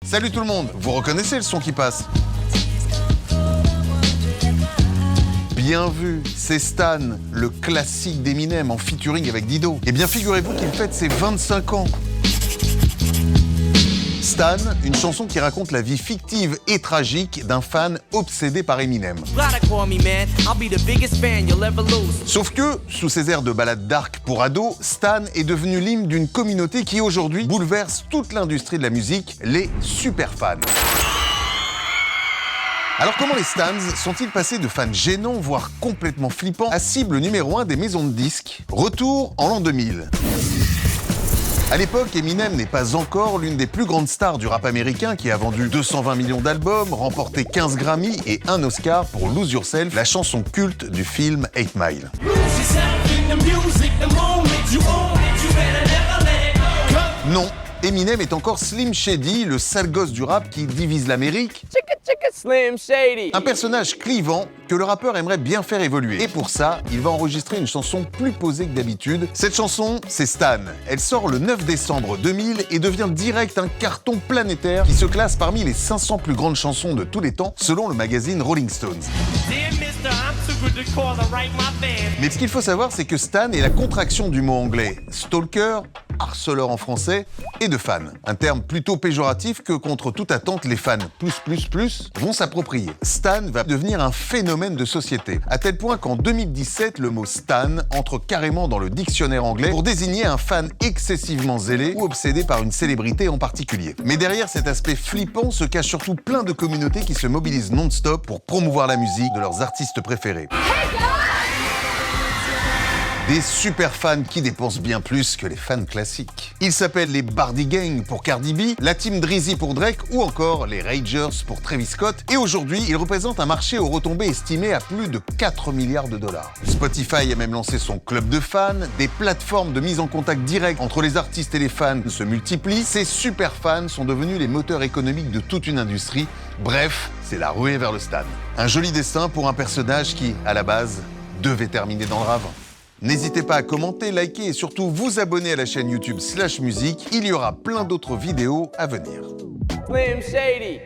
Salut tout le monde, vous reconnaissez le son qui passe? Bien vu, c'est Stan, le classique d'Eminem en featuring avec Dido. Eh bien figurez-vous qu'il fête ses 25 ans. Stan, une chanson qui raconte la vie fictive et tragique d'un fan obsédé par Eminem. Sauf que, sous ses airs de ballade dark pour ados, Stan est devenu l'hymne d'une communauté qui aujourd'hui bouleverse toute l'industrie de la musique, les superfans. Alors comment les Stans sont-ils passés de fans gênants, voire complètement flippants, à cible numéro 1 des maisons de disques? Retour en l'an 2000. À l'époque, Eminem n'est pas encore l'une des plus grandes stars du rap américain qui a vendu 220 millions d'albums, remporté 15 Grammy et un Oscar pour Lose Yourself, la chanson culte du film 8 Mile. Non, Eminem est encore Slim Shady, le sale gosse du rap qui divise l'Amérique. Slim Shady. Un personnage clivant que le rappeur aimerait bien faire évoluer. Et pour ça, il va enregistrer une chanson plus posée que d'habitude. Cette chanson, c'est Stan. Elle sort le 9 décembre 2000 et devient direct un carton planétaire qui se classe parmi les 500 plus grandes chansons de tous les temps, selon le magazine Rolling Stones. Mais ce qu'il faut savoir, c'est que Stan est la contraction du mot anglais stalker, harceleur en français, et de fan. Un terme plutôt péjoratif que contre toute attente, les fans vont s'approprier. Stan va devenir un phénomène de société, à tel point qu'en 2017, le mot Stan entre carrément dans le dictionnaire anglais pour désigner un fan excessivement zélé ou obsédé par une célébrité en particulier. Mais derrière cet aspect flippant se cache surtout plein de communautés qui se mobilisent non-stop pour promouvoir la musique de leurs artistes préférés. Des super fans qui dépensent bien plus que les fans classiques. Ils s'appellent les Bardi Gang pour Cardi B, la Team Drizzy pour Drake ou encore les Ragers pour Travis Scott. Et aujourd'hui, ils représentent un marché aux retombées estimées à plus de 4 milliards de dollars. Spotify a même lancé son club de fans, des plateformes de mise en contact direct entre les artistes et les fans se multiplient. Ces super fans sont devenus les moteurs économiques de toute une industrie. Bref, c'est la ruée vers le stade. Un joli destin pour un personnage qui, à la base, devait terminer dans le ravin. N'hésitez pas à commenter, liker et surtout vous abonner à la chaîne YouTube /musique. Il y aura plein d'autres vidéos à venir. Slim Shady.